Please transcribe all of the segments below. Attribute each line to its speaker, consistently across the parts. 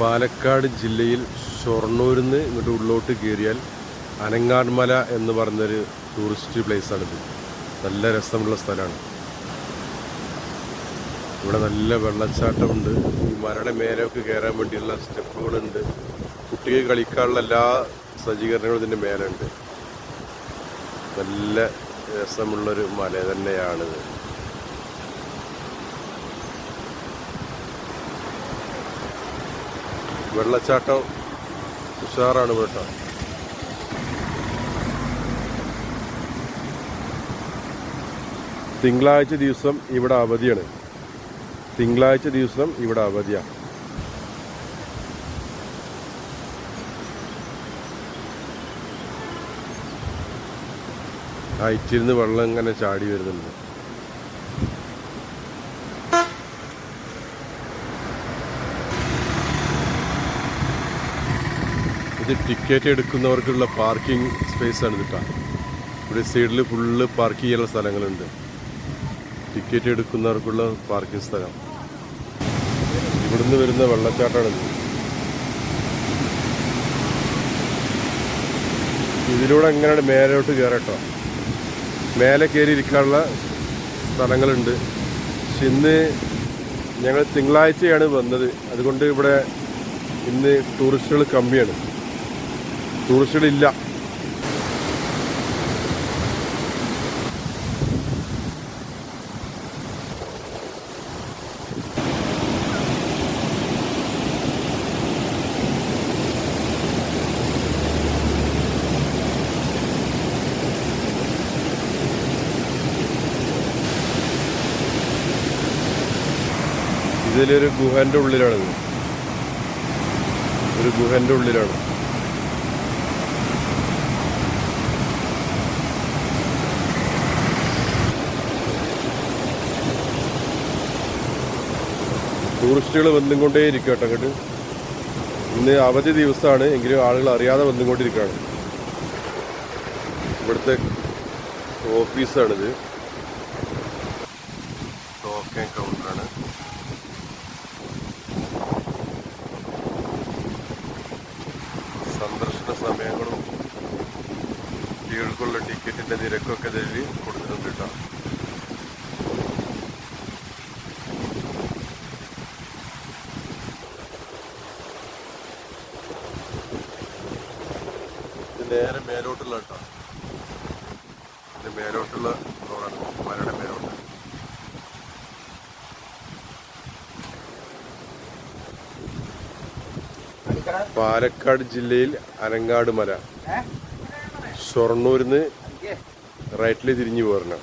Speaker 1: പാലക്കാട് ജില്ലയിൽ ഷൊർണൂരിൽ നിന്ന് ഇങ്ങോട്ട് ഉള്ളോട്ട് കയറിയാൽ അനങ്ങാട്മല എന്ന് പറഞ്ഞൊരു ടൂറിസ്റ്റ് പ്ലേസാണിത്. നല്ല രസമുള്ള സ്ഥലമാണ്. ഇവിടെ നല്ല വെള്ളച്ചാട്ടമുണ്ട്. ഈ മലയുടെ മേലൊക്കെ കയറാൻ വേണ്ടിയുള്ള സ്റ്റെപ്പുകളുണ്ട്. കുട്ടികൾ കളിക്കാനുള്ള എല്ലാ സജ്ജീകരണങ്ങളും ഇതിൻ്റെ മേലുണ്ട്. നല്ല രസമുള്ളൊരു മല തന്നെയാണിത്. വെള്ളച്ചാട്ടം ഉഷാറാണ് കേട്ടോ. തിങ്കളാഴ്ച ദിവസം ഇവിടെ അവധിയാണ്. തിങ്കളാഴ്ച ദിവസം ഇവിടെ അവധിയാണ്. ഹൈറ്റിൽ വെള്ളം ഇങ്ങനെ ചാടി വരുന്നുണ്ട്. ഇത് ടിക്കറ്റ് എടുക്കുന്നവർക്കുള്ള പാർക്കിംഗ് സ്പേസ് ആണ് കേട്ടോ. ഇവിടെ സൈഡിൽ ഫുള്ള് പാർക്ക് ചെയ്യാനുള്ള സ്ഥലങ്ങളുണ്ട്. ടിക്കറ്റ് എടുക്കുന്നവർക്കുള്ള പാർക്കിംഗ് സ്ഥലം. ഇവിടുന്ന് വരുന്ന വെള്ളച്ചാട്ടമാണിത്. ഇതിലൂടെ എങ്ങനെയാണ് മേലോട്ട് കയറട്ടോ. മേലെ കയറി ഇരിക്കാനുള്ള സ്ഥലങ്ങളുണ്ട്. പക്ഷെ ഇന്ന് ഞങ്ങൾ തിങ്കളാഴ്ചയാണ് വന്നത്. അതുകൊണ്ട് ഇവിടെ ഇന്ന് ടൂറിസ്റ്റുകൾ കമ്മിയാണ്. ടൂറിസ്റ്റുകളില്ല. ഇതിലൊരു ഗുഹൻ്റെ ഉള്ളിലാണിത്. ഒരു ഗുഹൻ്റെ ഉള്ളിലാണ്. ടൂറിസ്റ്റുകൾ വന്നുകൊണ്ടേ ഇരിക്കുക കേട്ടോ അങ്ങോട്ട്. ഇന്ന് അവധി ദിവസമാണ് എങ്കിലും ആളുകൾ അറിയാതെ വന്നുകൊണ്ടിരിക്കുകയാണ്. ഇവിടുത്തെ ഓഫീസാണിത്. ടോക്കൺ കൗണ്ടറാണ്. സന്ദർശന സമയങ്ങളും കുട്ടികൾക്കുള്ള ടിക്കറ്റിൻ്റെ നിരക്കൊക്കെ ഇതിൽ കൊടുത്തിട്ടുണ്ട് കേട്ടോ. നേരെ മേലോട്ടുള്ള കേട്ടോ. ഇതിൻ്റെ മേലോട്ടുള്ള റോഡാണ്. മലയുടെ മേലോട്ട്. പാലക്കാട് ജില്ലയിൽ അനങ്ങാട് മല. ഷൊർണൂരിൽ നിന്ന് റൈറ്റിൽ തിരിഞ്ഞു പോരണം.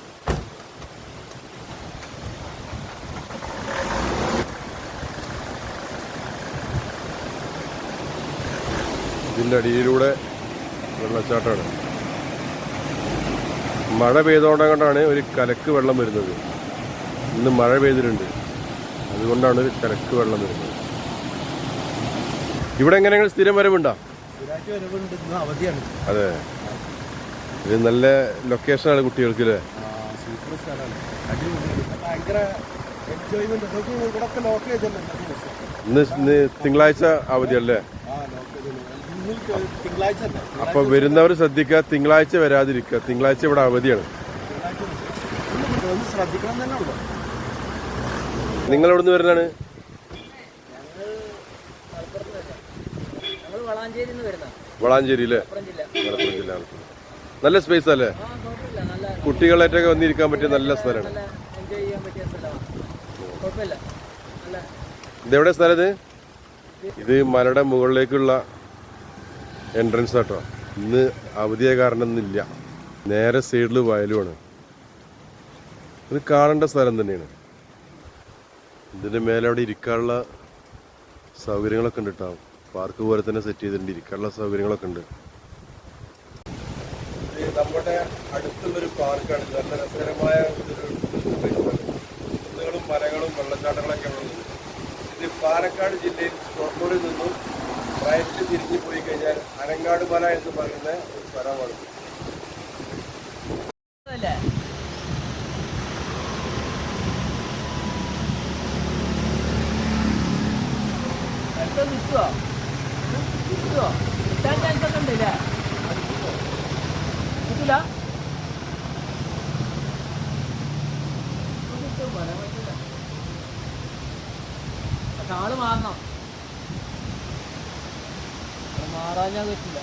Speaker 1: ഇതിൻ്റെ അടിയിലൂടെ വെള്ളച്ചാട്ടമാണ്. മഴ പെയ്തുകൊണ്ടാണ് ഒരു കലക്ക് വെള്ളം വരുന്നത്. ഇന്ന് മഴ പെയ്തിട്ടുണ്ട്. അതുകൊണ്ടാണ് ഒരു കലക്ക് വെള്ളം വരുന്നത്. ഇവിടെ എങ്ങനെയാണ് സ്ഥിരം വരവുണ്ടോ? അതെ. ഇത് നല്ല ലൊക്കേഷനാണ് കുട്ടികൾക്ക് അല്ലേ? ഇന്ന് തിങ്കളാഴ്ച അവധിയല്ലേ? അപ്പൊ വരുന്നവർ ശ്രദ്ധിക്കുക, തിങ്കളാഴ്ച വരാതിരിക്കുക. തിങ്കളാഴ്ച ഇവിടെ അവധിയാണ്. നിങ്ങൾ എവിടുന്ന് വരുന്നതാണ്? വളാഞ്ചേരി അല്ലേ? മലപ്പുറം ജില്ല. നല്ല സ്പേസ് അല്ലേ? കുട്ടികളായിട്ടൊക്കെ വന്നിരിക്കാൻ പറ്റിയ നല്ല സ്ഥലമാണ്. ഇതെവിടെ സ്ഥലം ഇത്? ഇത് മലയുടെ മുകളിലേക്കുള്ള എൻട്രൻസ് ആട്ടോ. ഇന്ന് അവധിയെ കാരണമൊന്നുമില്ല. നേരെ സൈഡിൽ വയലുമാണ്. ഇത് കാണേണ്ട സ്ഥലം തന്നെയാണ്. ഇതിൻ്റെ മേലെ അവിടെ ഇരിക്കാനുള്ള സൗകര്യങ്ങളൊക്കെ ഉണ്ട് കേട്ടോ. പാർക്ക് പോലെ തന്നെ സെറ്റ് ചെയ്തിട്ടുണ്ട്. ഇരിക്കാനുള്ള സൗകര്യങ്ങളൊക്കെ ഉണ്ട്. നമ്മുടെ അടുത്തുള്ളൊരു പാർക്കാണ്. നല്ല രസകരമായ കുന്നുകളും മരങ്ങളും വെള്ളച്ചാട്ടങ്ങളൊക്കെ ഉള്ളത്. ഇത് പാലക്കാട് ജില്ലയിൽ ഷൊർണൂരിൽ നിന്നും റൈറ്റിൽ തിരിഞ്ഞു പോയി കഴിഞ്ഞാൽ അനങ്ങാട് മല എന്ന് പറയുന്ന ഒരു സ്ഥലമാണ്.
Speaker 2: നിൽക്കുക കിട്ടുമോ കിട്ടുമോ കിട്ടാൻ ചാൻസ് ഒക്കെ ഉണ്ട് അല്ലേ കിട്ടില്ല കിട്ടും പറയാൻ പറ്റില്ല പക്ഷെ ആള് മാറണം മാറാഞ്ഞാൽ പറ്റില്ല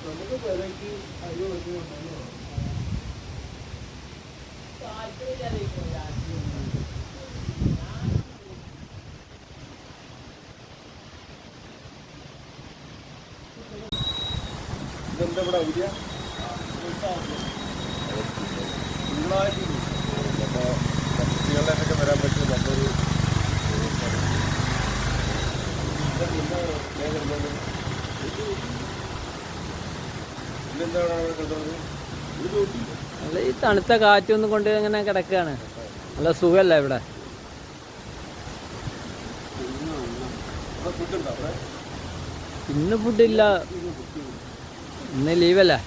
Speaker 2: നമുക്ക് വെറൈറ്റി അരി വെക്കുന്നുണ്ടല്ലോ ഇതെന്താ ഇവിടെ ഐഡിയ
Speaker 1: അപ്പോൾ കുട്ടികളിലൊക്കെ വരാൻ പറ്റും നല്ലൊരു
Speaker 2: നല്ല ഈ തണുത്ത കാറ്റൊന്നും കൊണ്ട് ഇങ്ങനെ കിടക്കുകയാണ് നല്ല സുഖമല്ല ഇവിടെ ഇന്ന് ഫുഡില്ല ഇന്ന് ലീവല്ലേ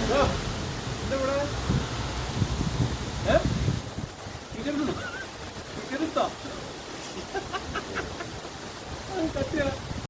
Speaker 1: Oh!